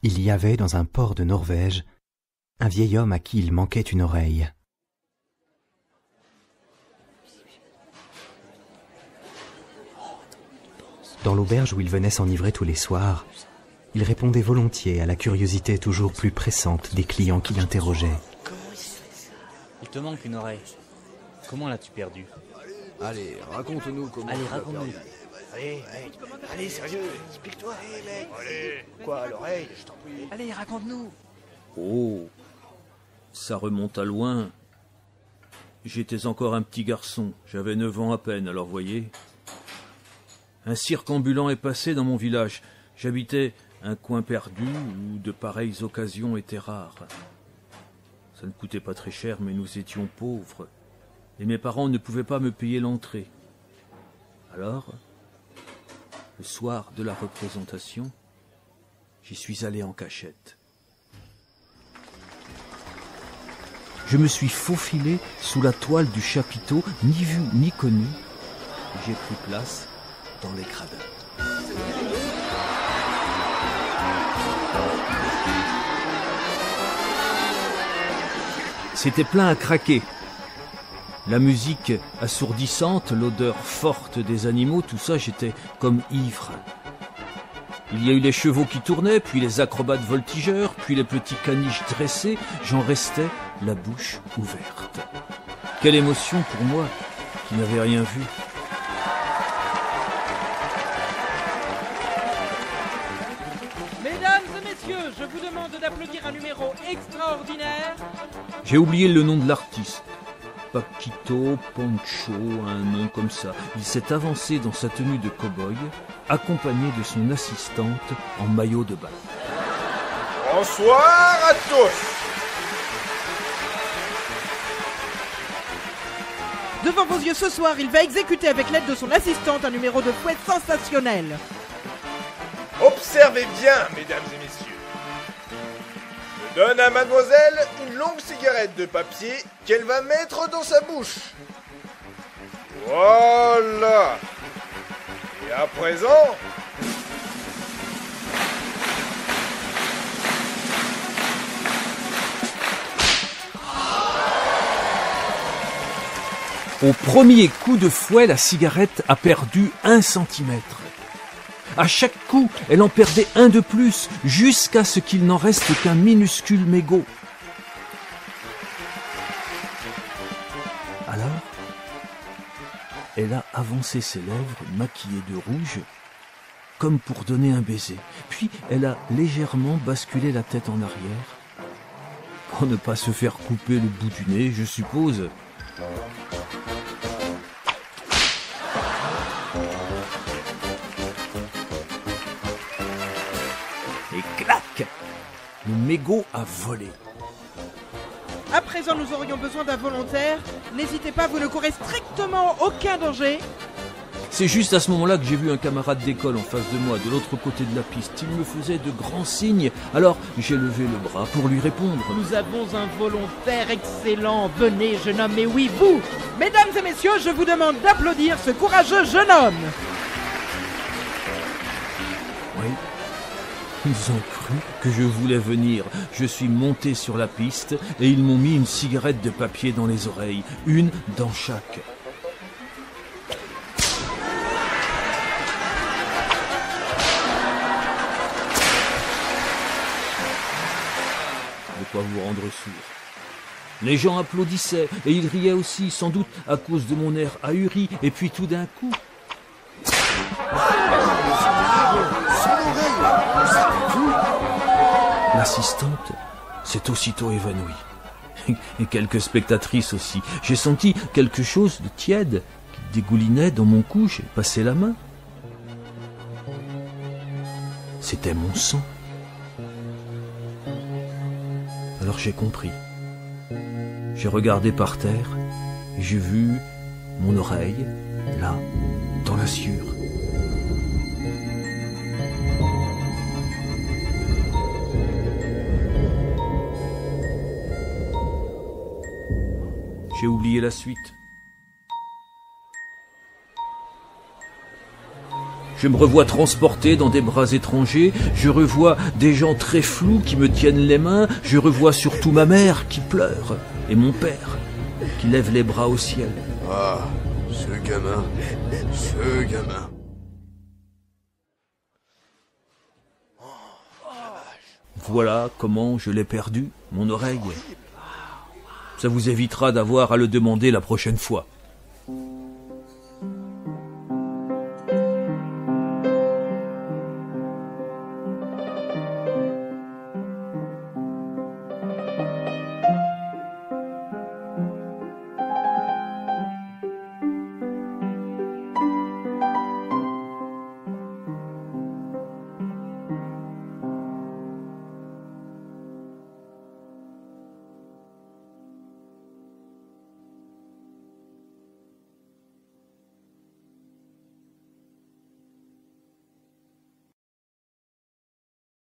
Il y avait dans un port de Norvège un vieil homme à qui il manquait une oreille. Dans l'auberge où il venait s'enivrer tous les soirs, il répondait volontiers à la curiosité toujours plus pressante des clients qui l'interrogeaient. Il te manque une oreille. Comment l'as-tu perdue? Allez, raconte-nous comment... Allez, raconte-nous. Allez, sérieux, explique-toi. Allez. Quoi, l'oreille, je t'en prie. Allez, raconte-nous. Oh, ça remonte à loin. J'étais encore un petit garçon, j'avais 9 ans à peine, alors voyez. Un cirque ambulant est passé dans mon village. J'habitais un coin perdu où de pareilles occasions étaient rares. Ça ne coûtait pas très cher, mais nous étions pauvres. Et mes parents ne pouvaient pas me payer l'entrée. Alors, le soir de la représentation, j'y suis allé en cachette. Je me suis faufilé sous la toile du chapiteau, ni vu ni connu. J'ai pris place dans les gradins. C'était plein à craquer. La musique assourdissante, l'odeur forte des animaux, tout ça, j'étais comme ivre. Il y a eu les chevaux qui tournaient, puis les acrobates voltigeurs, puis les petits caniches dressés. J'en restais la bouche ouverte. Quelle émotion pour moi, qui n'avais rien vu. Mesdames et messieurs, je vous demande d'applaudir un numéro extraordinaire. J'ai oublié le nom de l'artiste. Paquito Poncho, un nom comme ça. Il s'est avancé dans sa tenue de cow-boy, accompagné de son assistante en maillot de bain. Bonsoir à tous. Devant vos yeux ce soir, il va exécuter avec l'aide de son assistante un numéro de fouet sensationnel. Observez bien, mesdames et messieurs. Je donne à mademoiselle une longue cigarette de papier qu'elle va mettre dans sa bouche. Voilà. Et à présent... Au premier coup de fouet, la cigarette a perdu 1 centimètre. À chaque coup, elle en perdait un de plus, jusqu'à ce qu'il n'en reste qu'un minuscule mégot. Alors, elle a avancé ses lèvres, maquillées de rouge, comme pour donner un baiser. Puis, elle a légèrement basculé la tête en arrière, pour ne pas se faire couper le bout du nez, je suppose. Et clac! Le mégot a volé. À présent, nous aurions besoin d'un volontaire. N'hésitez pas, vous ne courez strictement aucun danger. C'est juste à ce moment-là que j'ai vu un camarade d'école en face de moi, de l'autre côté de la piste. Il me faisait de grands signes, alors j'ai levé le bras pour lui répondre. Nous avons un volontaire excellent. Venez, jeune homme, mais oui, vous. Mesdames et messieurs, je vous demande d'applaudir ce courageux jeune homme. Oui, ils ont cru que je voulais venir. Je suis monté sur la piste et ils m'ont mis une cigarette de papier dans les oreilles, une dans chaque. De quoi vous rendre sourd. Les gens applaudissaient et ils riaient aussi, sans doute à cause de mon air ahuri, et puis tout d'un coup... L'assistante s'est aussitôt évanouie. Et quelques spectatrices aussi. J'ai senti quelque chose de tiède qui dégoulinait dans mon cou. J'ai passé la main. C'était mon sang. Alors j'ai compris. J'ai regardé par terre et j'ai vu mon oreille, là, dans la sciure. J'ai oublié la suite. Je me revois transporté dans des bras étrangers, je revois des gens très flous qui me tiennent les mains, je revois surtout ma mère qui pleure, et mon père qui lève les bras au ciel. Ah, ce gamin. Voilà comment je l'ai perdu, mon oreille. Ça vous évitera d'avoir à le demander la prochaine fois.